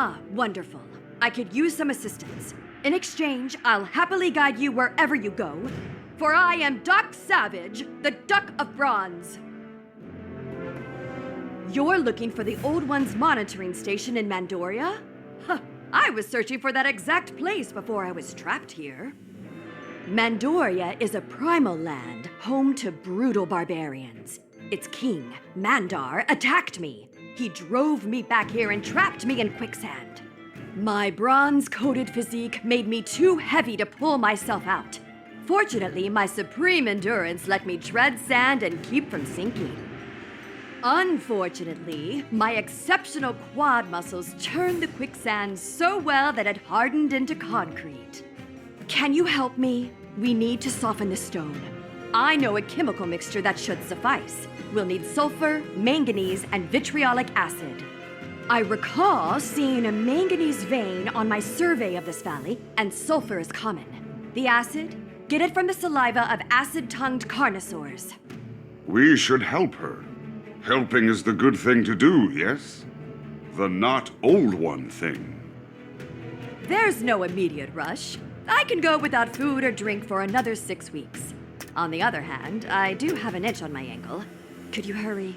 Ah, wonderful. I could use some assistance. In exchange, I'll happily guide you wherever you go, for I am Doc Savage, the Duck of Bronze. You're looking for the Old One's monitoring station in Mandoria? Huh, I was searching for that exact place before I was trapped here. Mandoria is a primal land, home to brutal barbarians. Its king, Mandar, attacked me. He drove me back here and trapped me in quicksand. My bronze-coated physique made me too heavy to pull myself out. Fortunately, my supreme endurance let me tread sand and keep from sinking. Unfortunately, my exceptional quad muscles turned the quicksand so well that it hardened into concrete. Can you help me? We need to soften the stone. I know a chemical mixture that should suffice. We'll need sulfur, manganese, and vitriolic acid. I recall seeing a manganese vein on my survey of this valley, and sulfur is common. The acid? Get it from the saliva of acid-tongued carnosaurs. We should help her. Helping is the good thing to do, yes? The not old one thing. There's no immediate rush. I can go without food or drink for another 6 weeks. On the other hand, I do have an itch on my ankle. Could you hurry?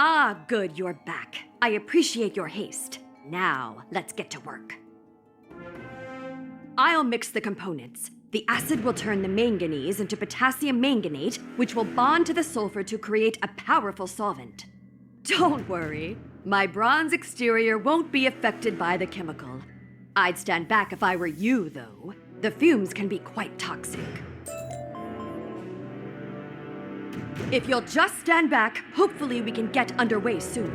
Ah, good, you're back. I appreciate your haste. Now, let's get to work. I'll mix the components. The acid will turn the manganese into potassium manganate, which will bond to the sulfur to create a powerful solvent. Don't worry, my bronze exterior won't be affected by the chemical. I'd stand back if I were you, though. The fumes can be quite toxic. If you'll just stand back, hopefully we can get underway soon.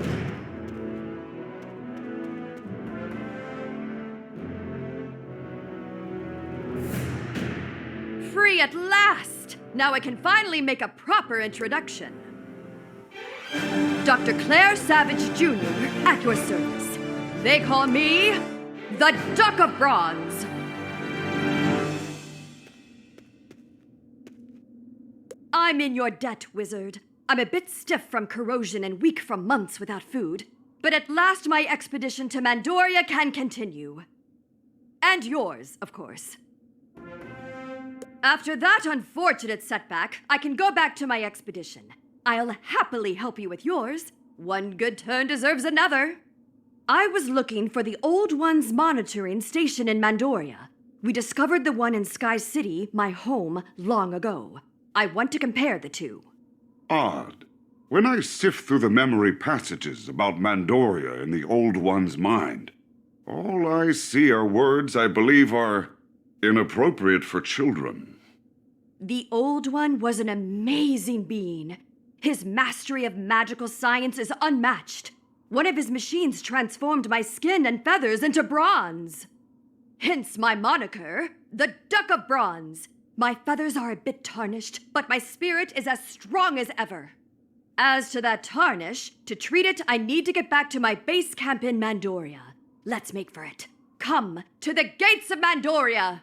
Free at last! Now I can finally make a proper introduction. Dr. Claire Savage Jr. at your service. They call me the Duck of Bronze. I'm in your debt, wizard. I'm a bit stiff from corrosion and weak from months without food. But at last my expedition to Mandoria can continue. And yours, of course. After that unfortunate setback, I can go back to my expedition. I'll happily help you with yours. One good turn deserves another. I was looking for the Old One's monitoring station in Mandoria. We discovered the one in Sky City, my home, long ago. I want to compare the two. Odd. When I sift through the memory passages about Mandoria in the Old One's mind, all I see are words I believe are inappropriate for children. The Old One was an amazing being. His mastery of magical science is unmatched. One of his machines transformed my skin and feathers into bronze. Hence my moniker, the Duck of Bronze. My feathers are a bit tarnished, but my spirit is as strong as ever. As to that tarnish, to treat it, I need to get back to my base camp in Mandoria. Let's make for it. Come to the gates of Mandoria!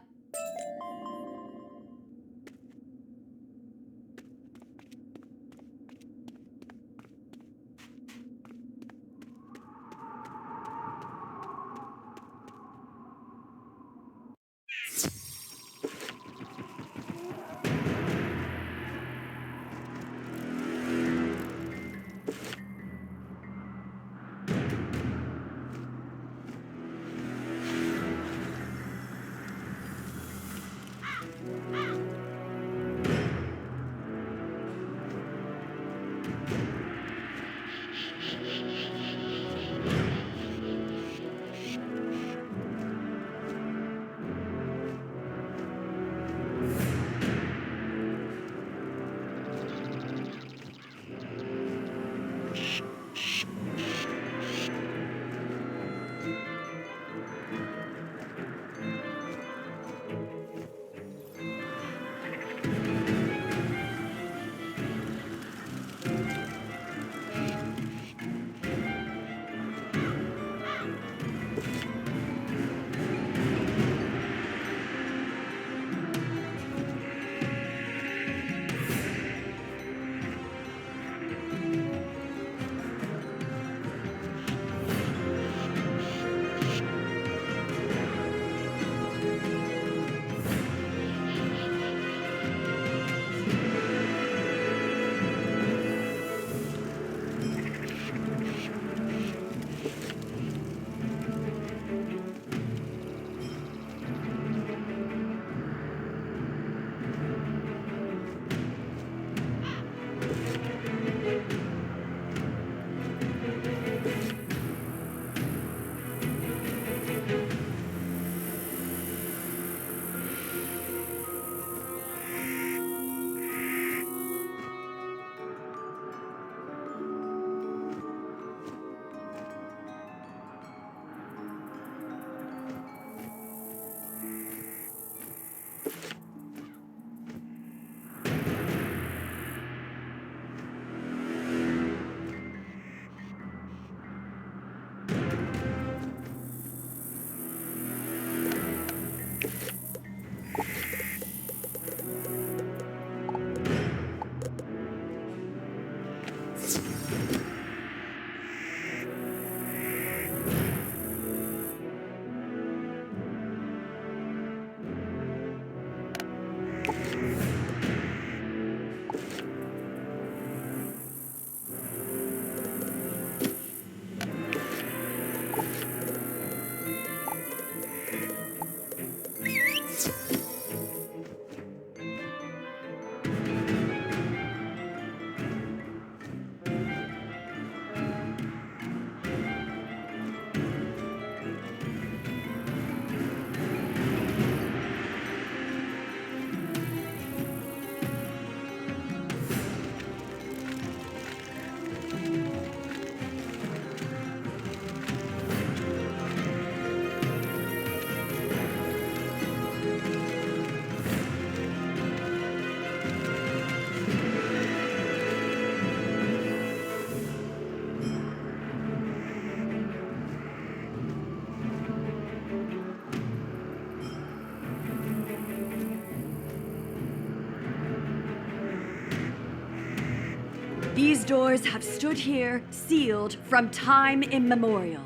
These doors have stood here, sealed, from time immemorial.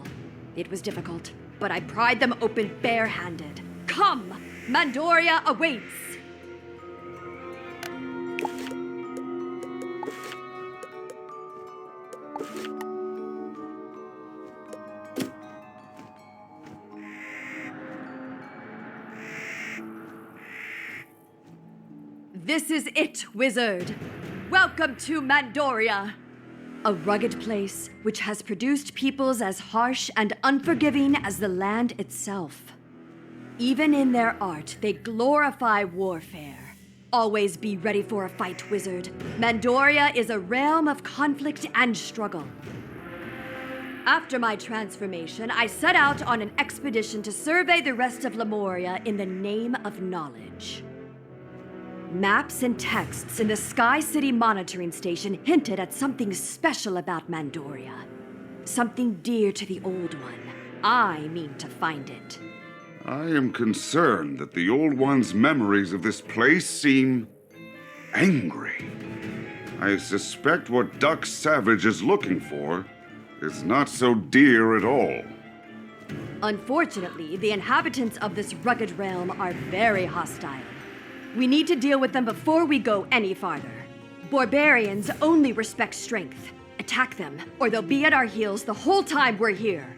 It was difficult, but I pried them open barehanded. Come! Mandoria awaits! This is it, Wizard! Welcome to Mandoria! A rugged place which has produced peoples as harsh and unforgiving as the land itself. Even in their art, they glorify warfare. Always be ready for a fight, Wizard. Mandoria is a realm of conflict and struggle. After my transformation, I set out on an expedition to survey the rest of Lemuria in the name of knowledge. Maps and texts in the Sky City monitoring station hinted at something special about Mandoria. Something dear to the Old One. I mean to find it. I am concerned that the Old One's memories of this place seem angry. I suspect what Duck Savage is looking for is not so dear at all. Unfortunately, the inhabitants of this rugged realm are very hostile. We need to deal with them before we go any farther. Barbarians only respect strength. Attack them, or they'll be at our heels the whole time we're here.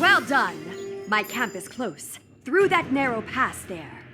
Well done! My camp is close. Through that narrow pass there.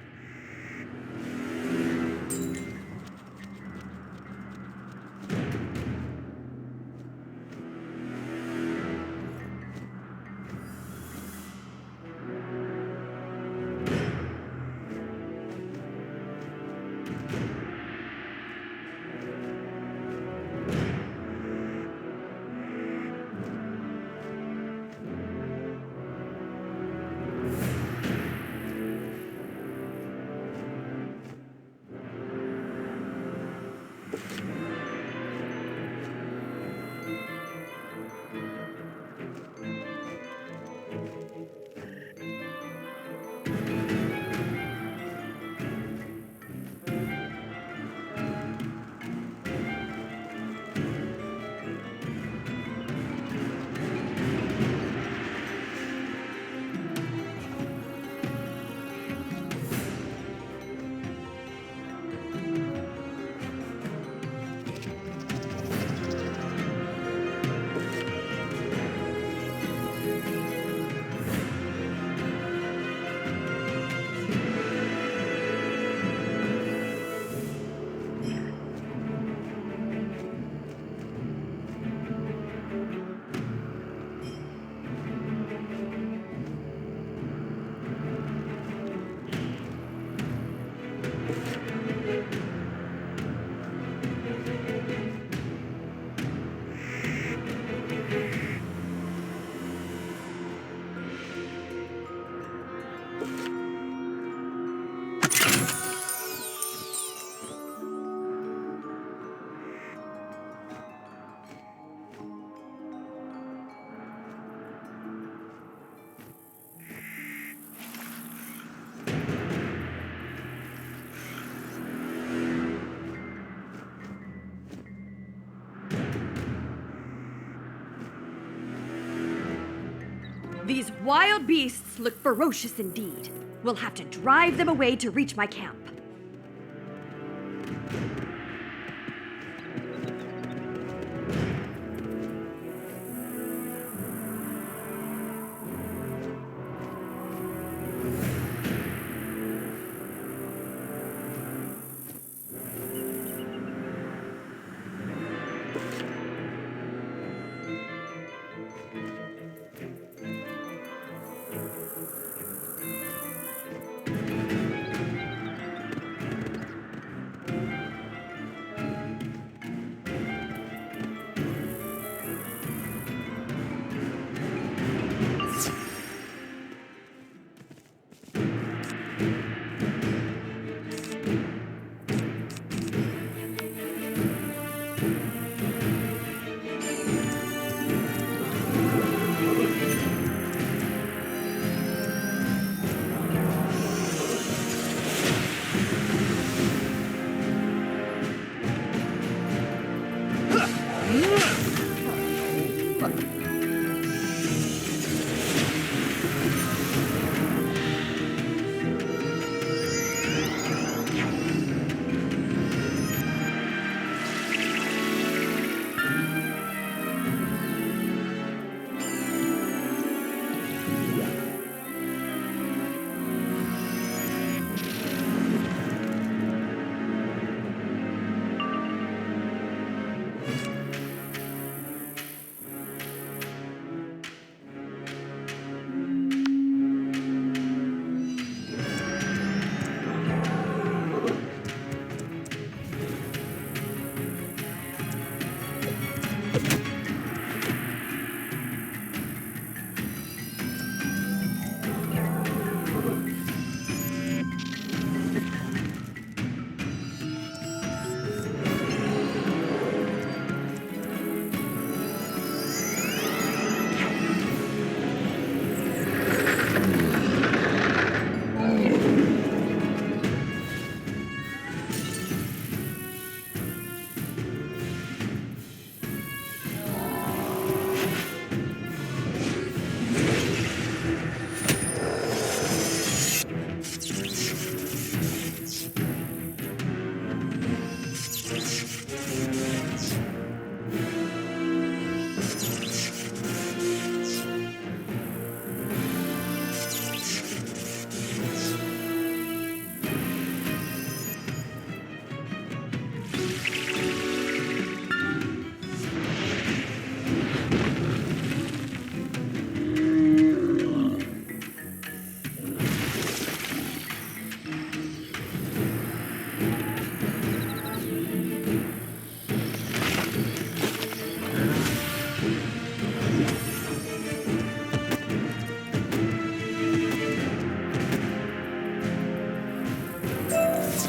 These wild beasts look ferocious indeed. We'll have to drive them away to reach my camp.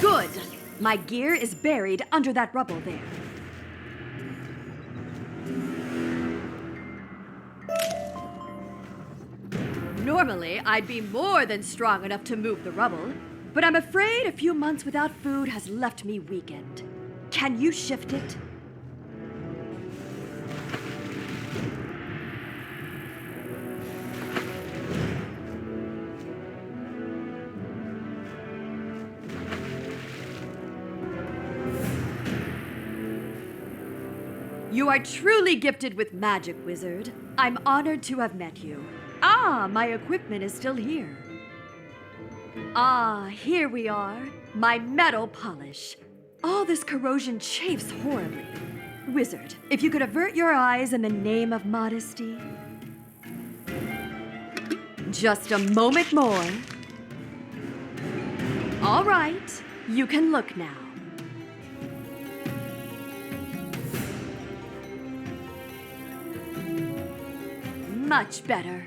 Good. My gear is buried under that rubble there. Normally, I'd be more than strong enough to move the rubble, but I'm afraid a few months without food has left me weakened. Can you shift it? You are truly gifted with magic, wizard. I'm honored to have met you. Ah, my equipment is still here. Ah, here we are. My metal polish. All this corrosion chafes horribly. Wizard, if you could avert your eyes in the name of modesty. Just a moment more. All right, you can look now. Much better.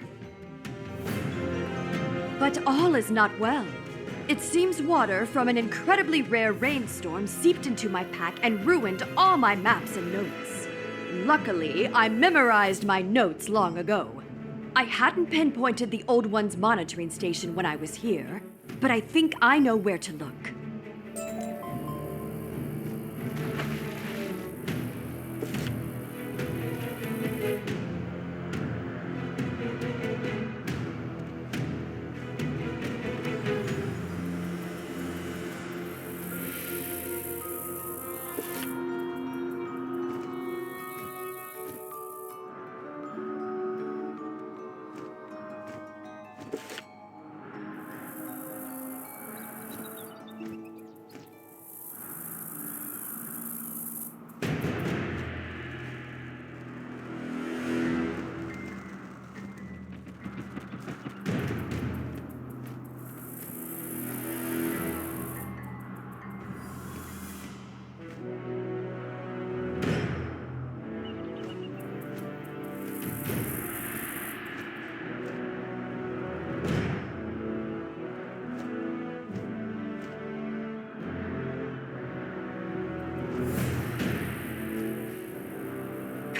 But all is not well. It seems water from an incredibly rare rainstorm seeped into my pack and ruined all my maps and notes. Luckily, I memorized my notes long ago. I hadn't pinpointed the Old One's monitoring station when I was here, but I think I know where to look.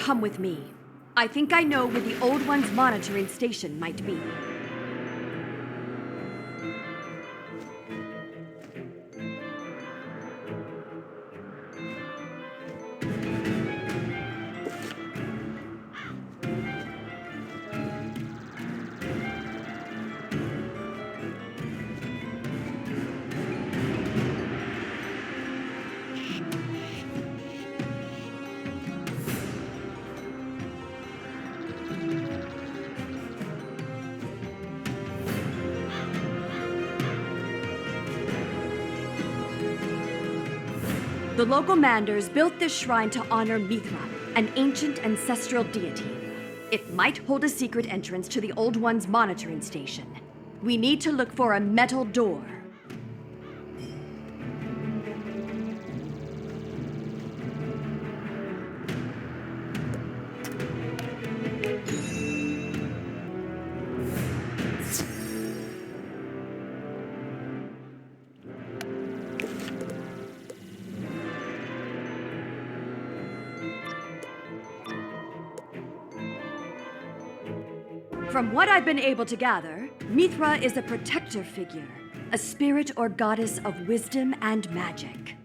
come with me. I think I know where the Old One's monitoring station might be. The local Manders built this shrine to honor Mithra, an ancient ancestral deity. It might hold a secret entrance to the Old One's monitoring station. We need to look for a metal door. From what I've been able to gather, Mithra is a protector figure, a spirit or goddess of wisdom and magic.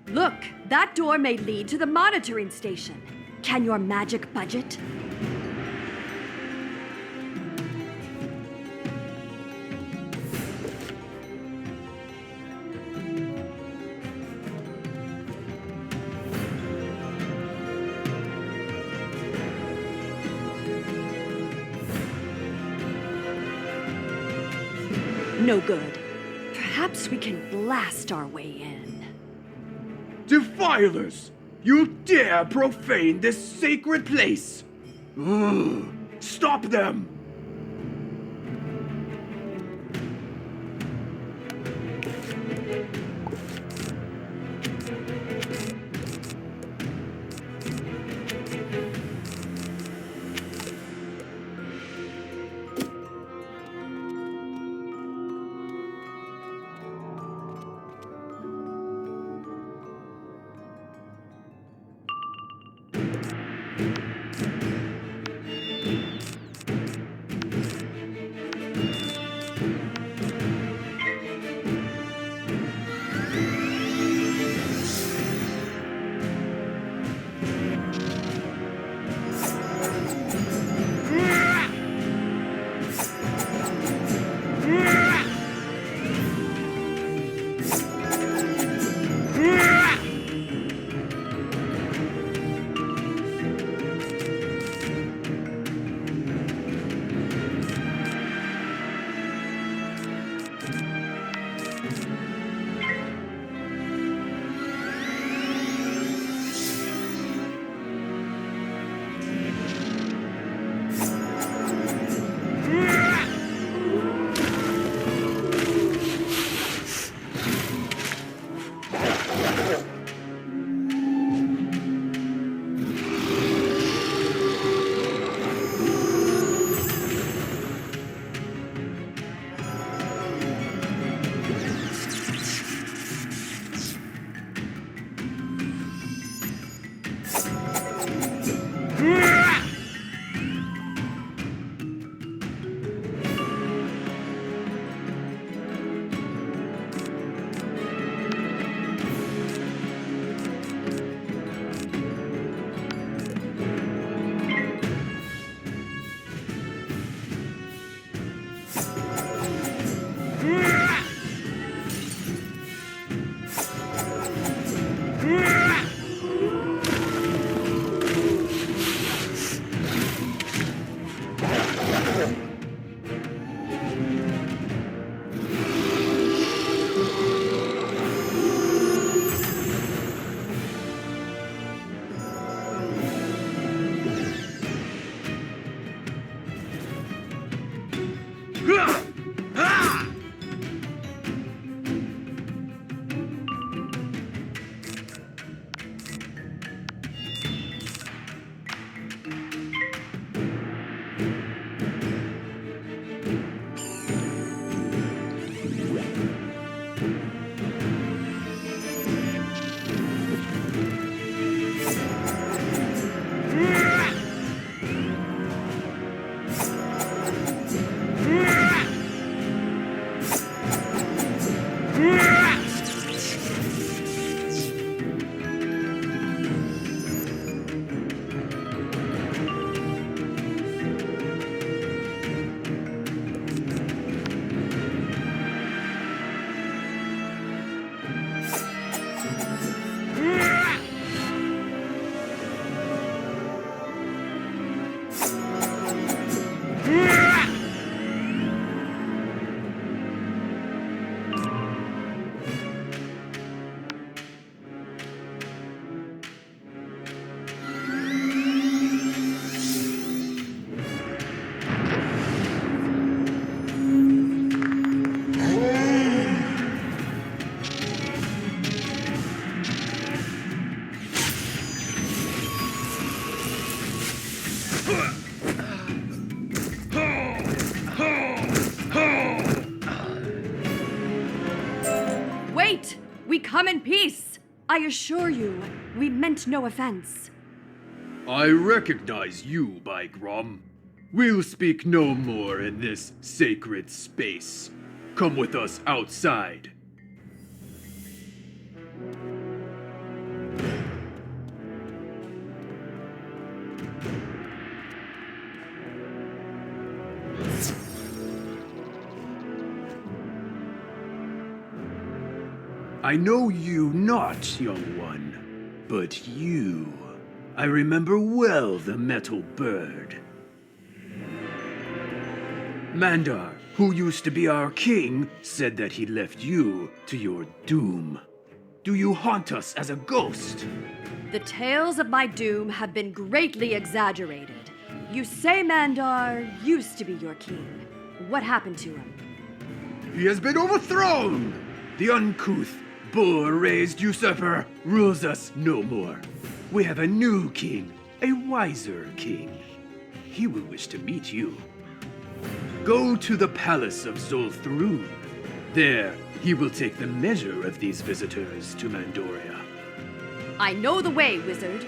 Look, that door may lead to the monitoring station. Can your magic budget? No good. Perhaps we can blast our way in. Defilers! You dare profane this sacred place! Ugh. Stop them! Wait! We come in peace! I assure you, we meant no offense. I recognize you, by Grom. We'll speak no more in this sacred space. Come with us outside. I know you not, young one, but you. I remember well the metal bird. Mandar, who used to be our king, said that he left you to your doom. Do you haunt us as a ghost? The tales of my doom have been greatly exaggerated. You say Mandar used to be your king. What happened to him? He has been overthrown! The uncouth, bull-raised usurper rules us no more. We have a new king, a wiser king. He will wish to meet you. Go to the palace of Zolthrun. There, he will take the measure of these visitors to Mandoria. I know the way, wizard.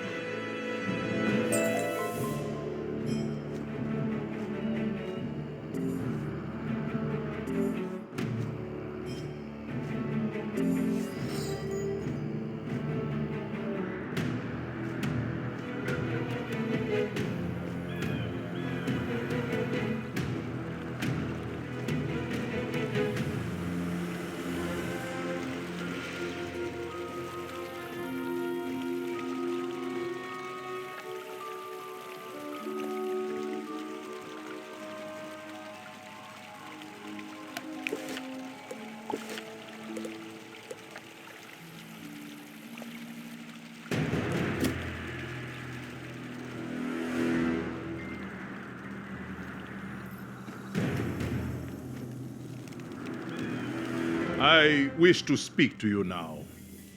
I wish to speak to you now.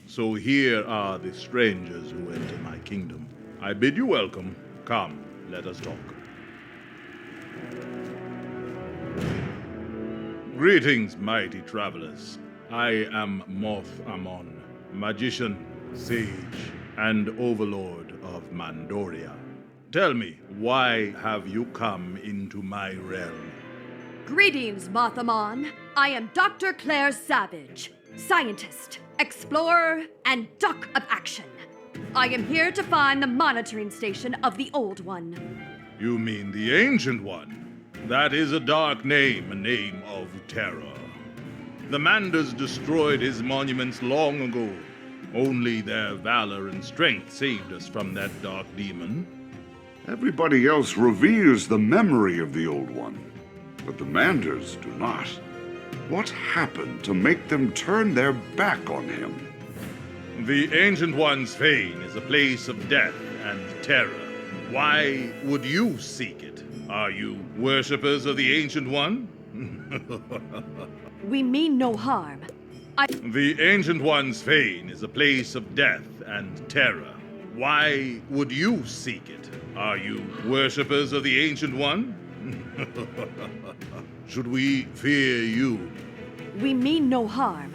So here are the strangers who enter my kingdom. I bid you welcome. Come, let us talk. Greetings, mighty travelers. I am Moth Amon, magician, sage, and overlord of Mandoria. Tell me, why have you come into my realm? Greetings, Mothamon. I am Dr. Claire Savage, scientist, explorer, and duck of action. I am here to find the monitoring station of the Old One. You mean the Ancient One? That is a dark name, a name of terror. The Manders destroyed his monuments long ago. Only their valor and strength saved us from that dark demon. Everybody else reveres the memory of the Old One, but the Manders do not. What happened to make them turn their back on him? The Ancient One's fane is a place of death and terror. Why would you seek it? Are you worshippers of the Ancient One? We mean no harm. The Ancient One's fane is a place of death and terror. Why would you seek it? Are you worshippers of the Ancient One? Should we fear you? We mean no harm.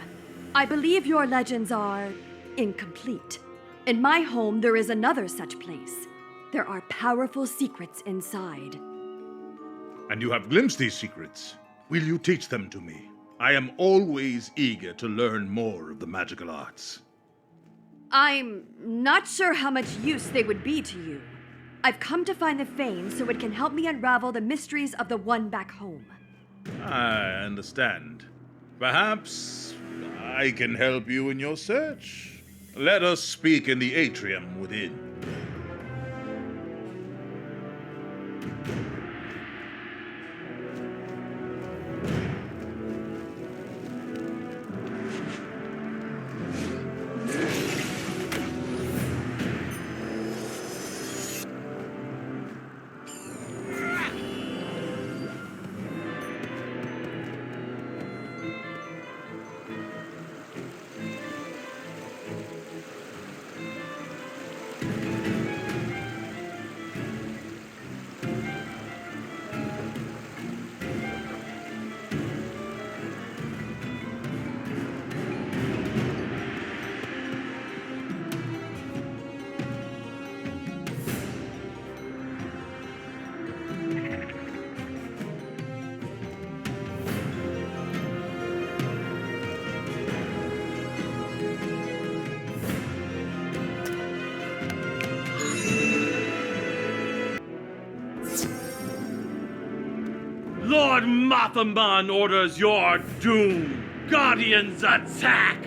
I believe your legends are incomplete. In my home, there is another such place. There are powerful secrets inside. And you have glimpsed these secrets. Will you teach them to me? I am always eager to learn more of the magical arts. I'm not sure how much use they would be to you. I've come to find the fane so it can help me unravel the mysteries of the one back home. I understand. Perhaps I can help you in your search. Let us speak in the atrium within. Lord Mothaman orders your doom. Guardians attack!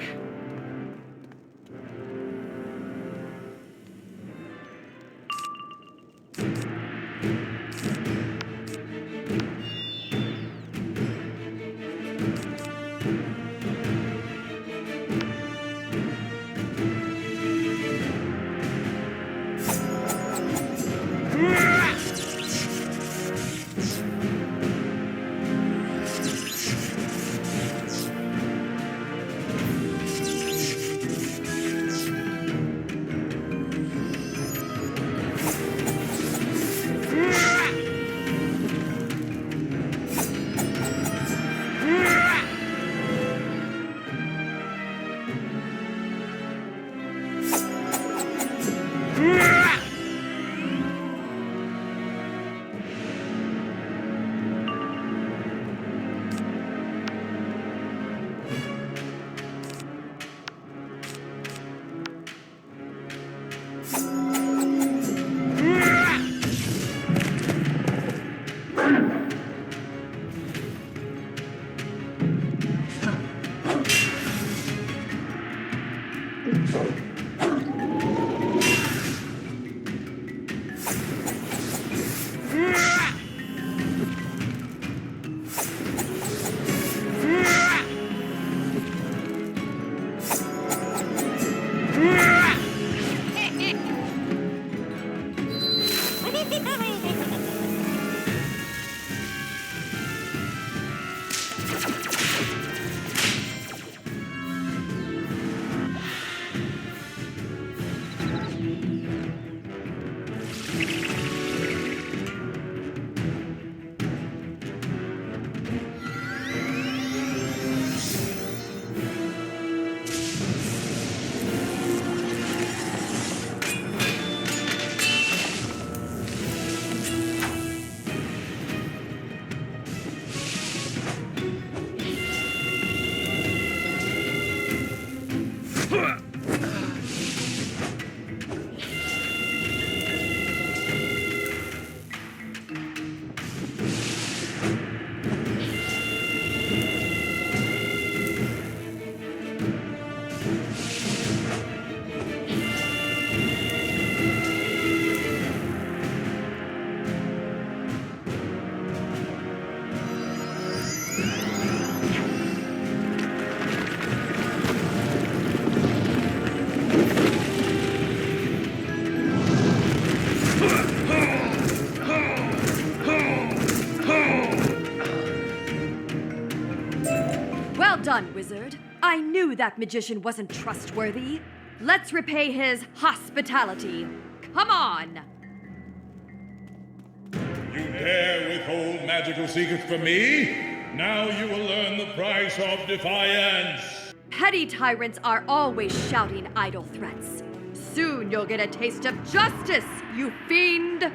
Well done, wizard. I knew that magician wasn't trustworthy. Let's repay his hospitality. Come on! You dare withhold magical secrets from me? Now you will learn the price of defiance. Petty tyrants are always shouting idle threats. Soon you'll get a taste of justice, you fiend!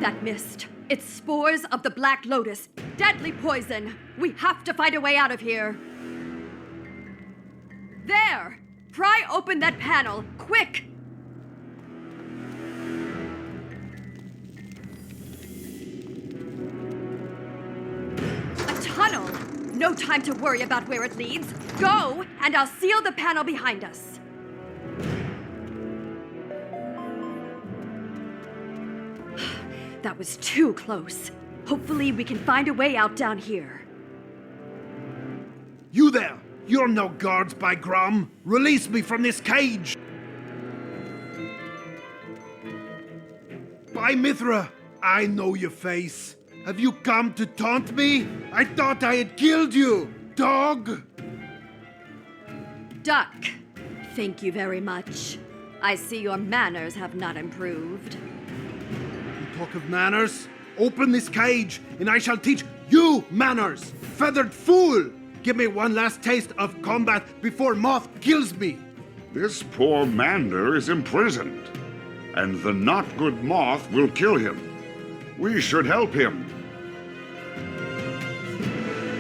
That mist. It's spores of the Black Lotus. Deadly poison. We have to find a way out of here. There! Pry open that panel, quick! A tunnel! No time to worry about where it leads. Go, and I'll seal the panel behind us. That was too close. Hopefully we can find a way out down here. You there! You're no guards by Grom! Release me from this cage! By Mithra! I know your face. Have you come to taunt me? I thought I had killed you, dog! Duck. Thank you very much. I see your manners have not improved. Talk of manners? Open this cage, and I shall teach you manners! Feathered fool! Give me one last taste of combat before Moth kills me! This poor Mander is imprisoned, and the not-good Moth will kill him. We should help him.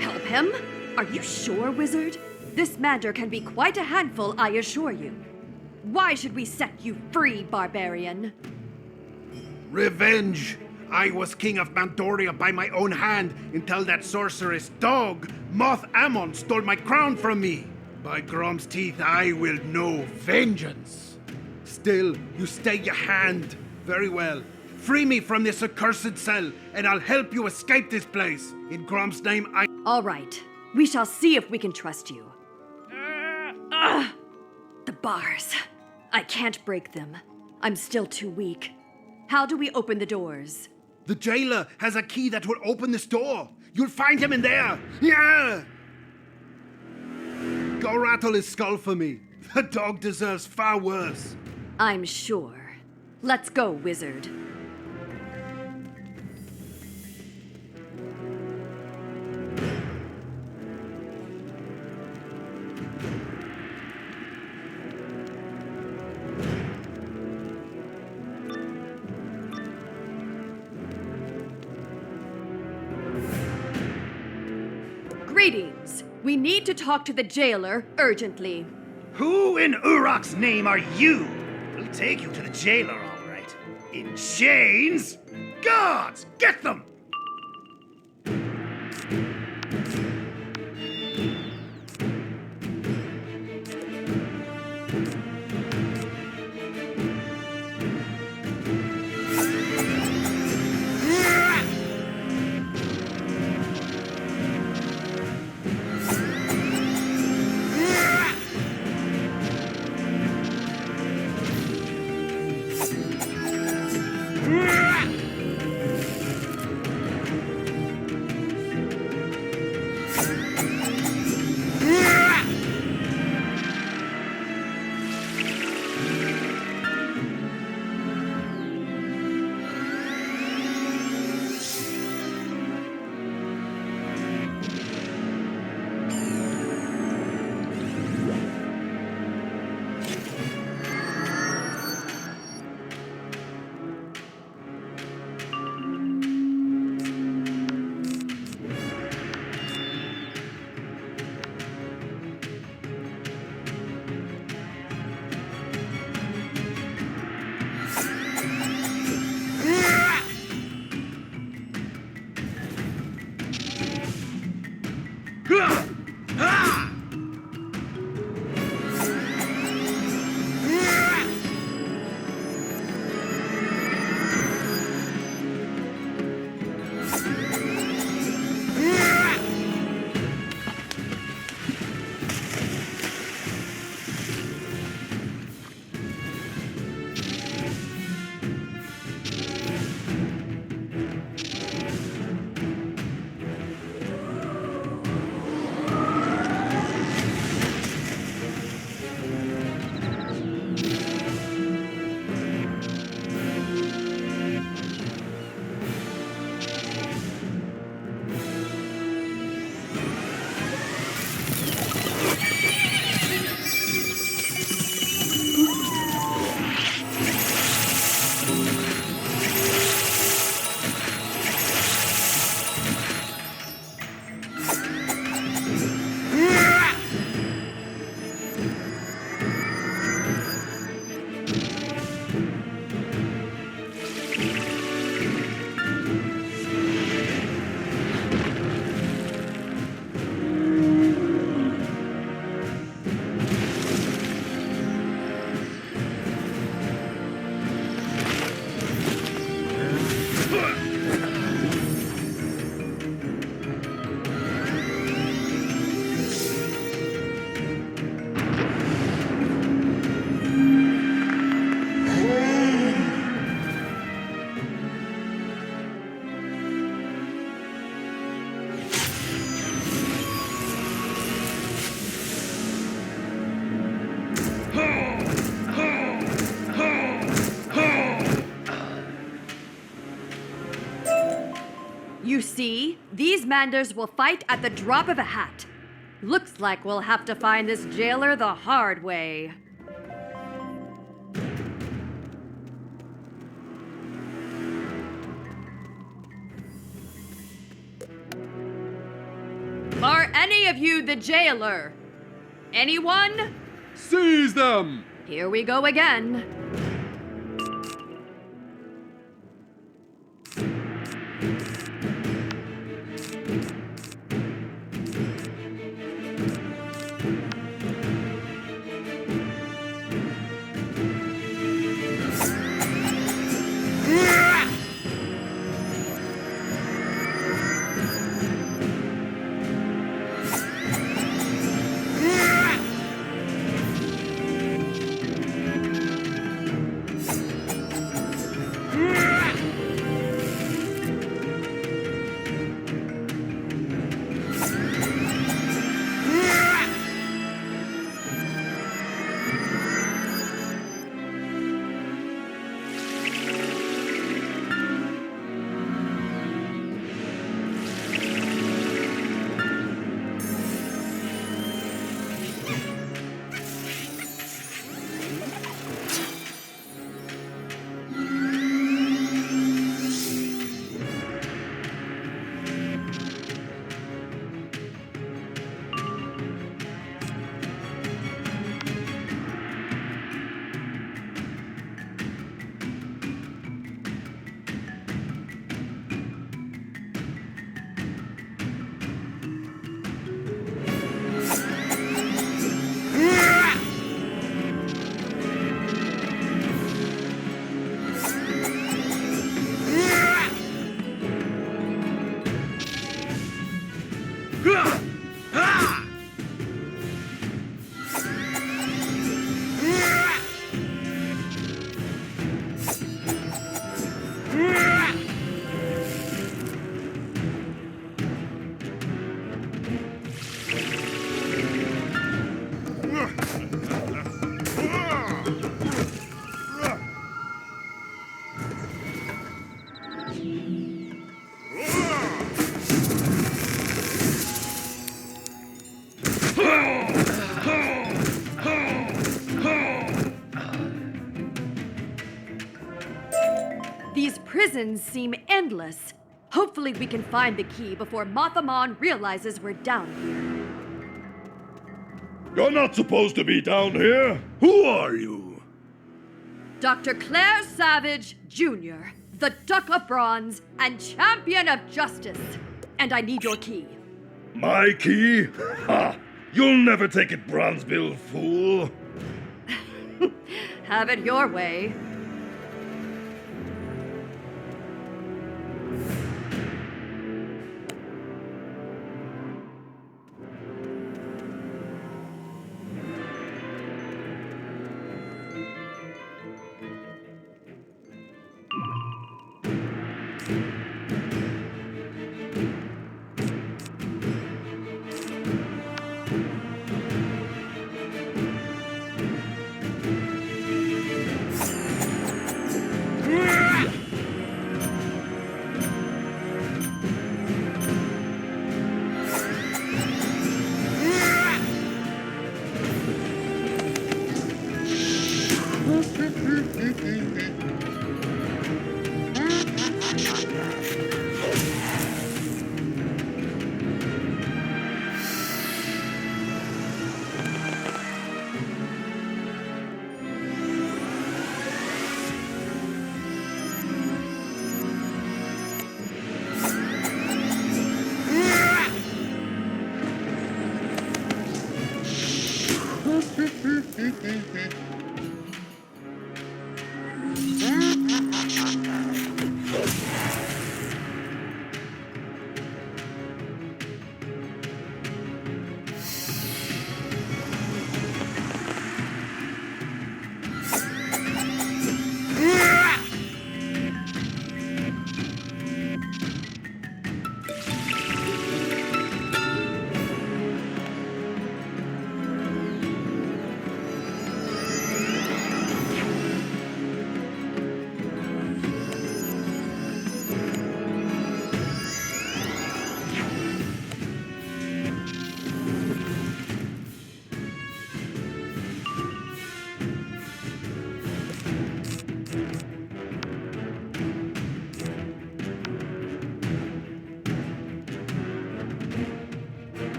Help him? Are you sure, Wizard? This Mander can be quite a handful, I assure you. Why should we set you free, barbarian? Revenge! I was king of Mandoria by my own hand until that sorceress dog, Moth Ammon, stole my crown from me. By Grom's teeth, I will know vengeance. Still, you stay your hand. Very well. Free me from this accursed cell, and I'll help you escape this place. In Grom's name, I... All right. We shall see if we can trust you. The bars. I can't break them. I'm still too weak. How do we open the doors? The jailer has a key that will open this door. You'll find him in there. Yeah! Go rattle his skull for me. The dog deserves far worse. I'm sure. Let's go, wizard. Greetings. We need to talk to the jailer urgently. Who in Urok's name are you? We'll take you to the jailer, all right. In chains? Guards, get them! You see, these Manders will fight at the drop of a hat. Looks like we'll have to find this jailer the hard way. Are any of you the jailer? Anyone? Seize them! Here we go again. lessons seem endless. Hopefully we can find the key before Mothamon realizes we're down here. You're not supposed to be down here. Who are you? Dr. Claire Savage, Jr., the Duck of Bronze and Champion of Justice. And I need your key. My key? Ha! You'll never take it, Bronzebill, fool. Have it your way.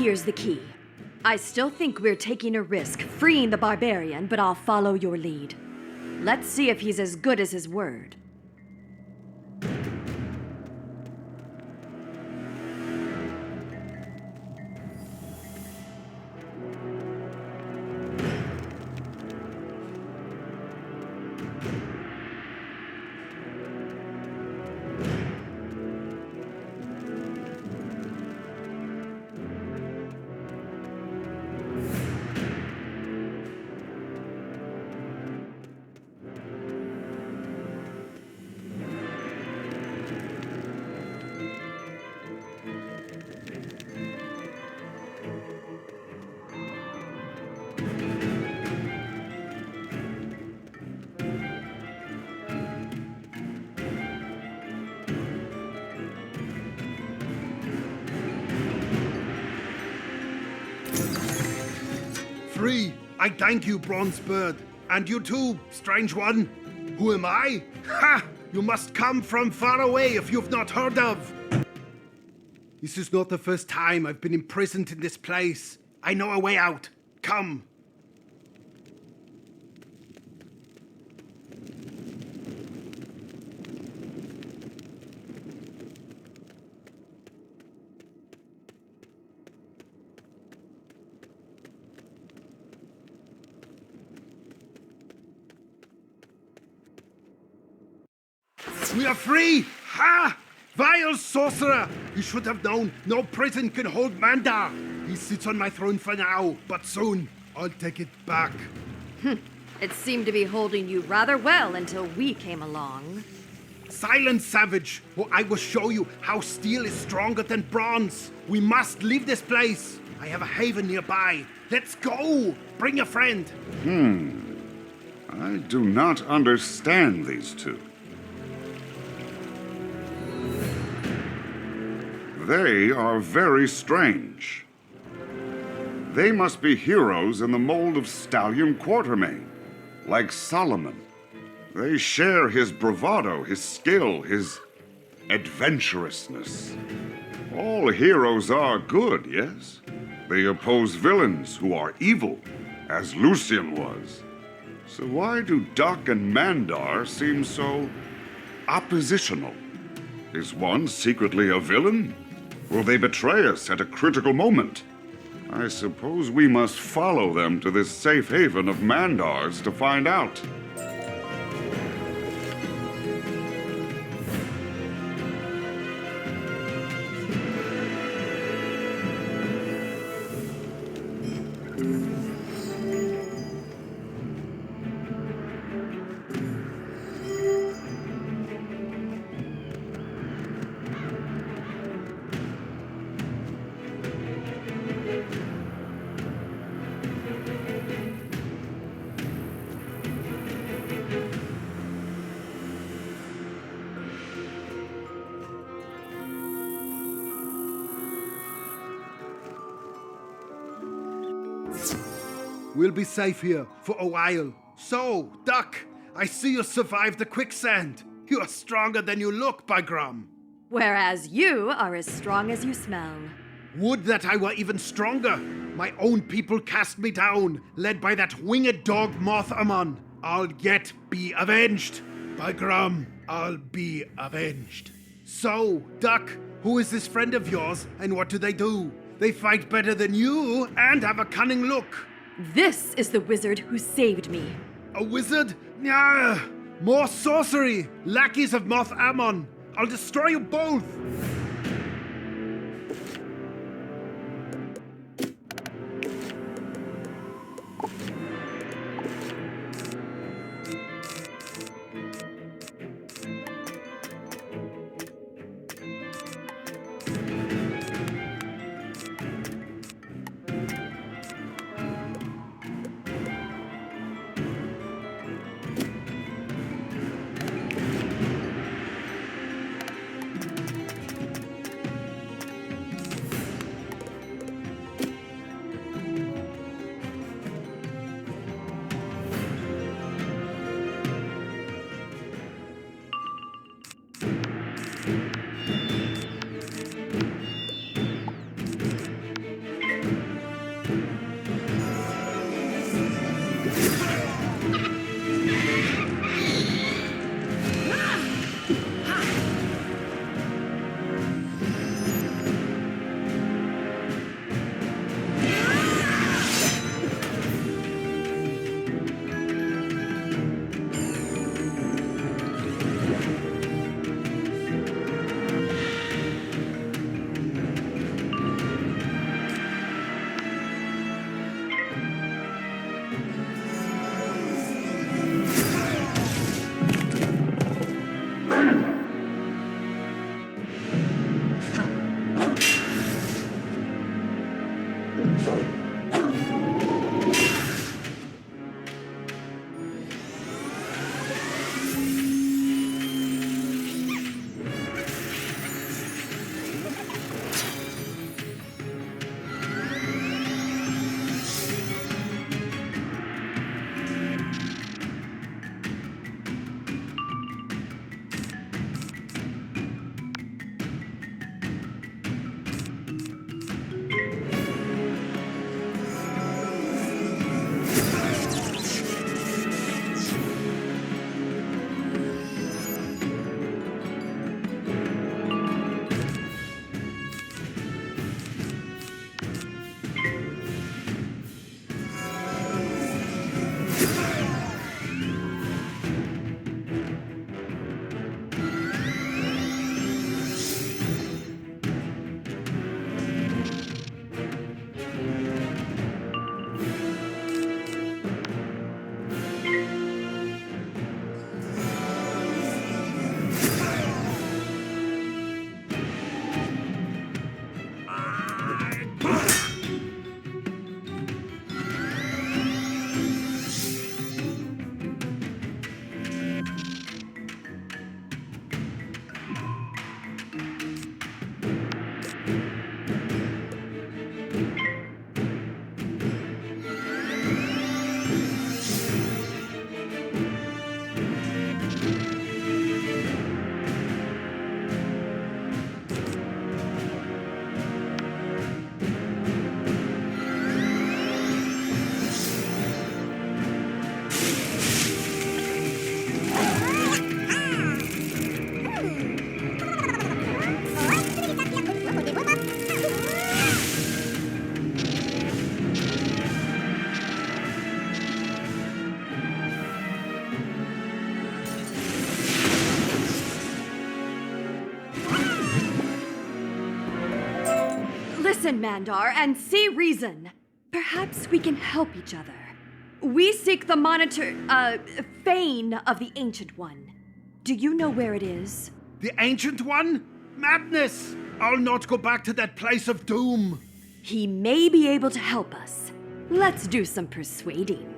Here's the key. I still think we're taking a risk freeing the barbarian, but I'll follow your lead. Let's see if he's as good as his word. Free! I thank you, Bronze Bird. And you too, strange one. Who am I? Ha! You must come from far away if you've not heard of. This is not the first time I've been imprisoned in this place. I know a way out. Come. We are free! Ha! Vile sorcerer! You should have known no prison can hold Mandar. He sits on my throne for now, but soon I'll take it back. It seemed to be holding you rather well until we came along. Silence, savage, or I will show you how steel is stronger than bronze. We must leave this place. I have a haven nearby. Let's go! Bring a friend. I do not understand these two. They are very strange. They must be heroes in the mold of Stallion Quartermain, like Solomon. They share his bravado, his skill, his adventurousness. All heroes are good, yes? They oppose villains who are evil, as Lucian was. So why do Duck and Mandar seem so oppositional? Is one secretly a villain? Will they betray us at a critical moment? I suppose we must follow them to this safe haven of Mandar's to find out. We'll be safe here for a while. So, Duck, I see you survived the quicksand. You are stronger than you look, by Grum. Whereas you are as strong as you smell. Would that I were even stronger. My own people cast me down, led by that winged dog Moth-Amon. I'll yet be avenged. By Grum, I'll be avenged. So, Duck, who is this friend of yours, and what do? They fight better than you, and have a cunning look. This is the wizard who saved me. A wizard? Nyah! More sorcery! Lackeys of Moth-Amon! I'll destroy you both! Listen, Mandar, and see reason. Perhaps we can help each other. We seek the fane of the Ancient One. Do you know where it is? The Ancient One? Madness! I'll not go back to that place of doom. He may be able to help us. Let's do some persuading.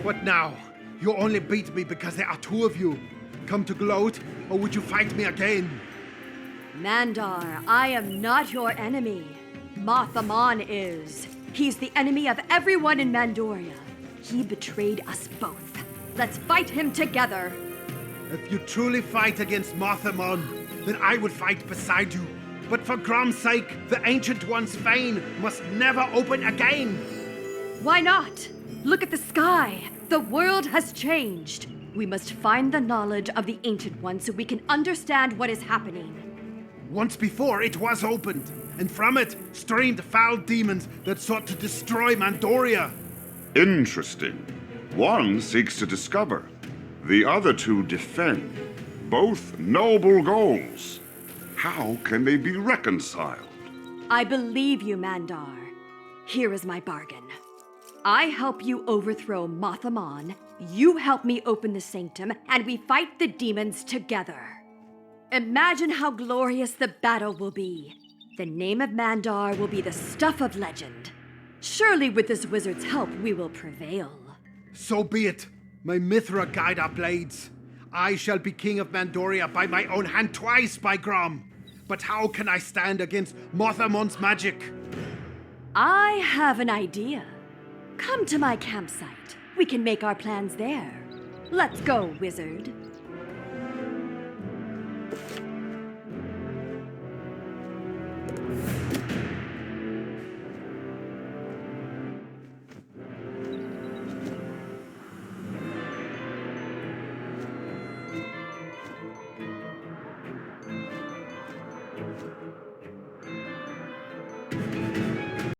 What now? You only beat me because there are two of you. Come to gloat, or would you fight me again? Mandar, I am not your enemy. Mothamon is. He's the enemy of everyone in Mandoria. He betrayed us both. Let's fight him together. If you truly fight against Mothamon, then I would fight beside you. But for Grom's sake, the Ancient One's fane must never open again. Why not? Look at the sky. The world has changed. We must find the knowledge of the Ancient One so we can understand what is happening. Once before, it was opened, and from it streamed foul demons that sought to destroy Mandoria. Interesting. One seeks to discover, the other two defend. Both noble goals. How can they be reconciled? I believe you, Mandar. Here is my bargain. I help you overthrow Mothamon, you help me open the sanctum, and we fight the demons together. Imagine how glorious the battle will be. The name of Mandar will be the stuff of legend. Surely with this wizard's help, we will prevail. So be it. My Mithra guide our blades. I shall be king of Mandoria by my own hand twice, by Grom. But how can I stand against Mothamon's magic? I have an idea. Come to my campsite. We can make our plans there. Let's go, wizard.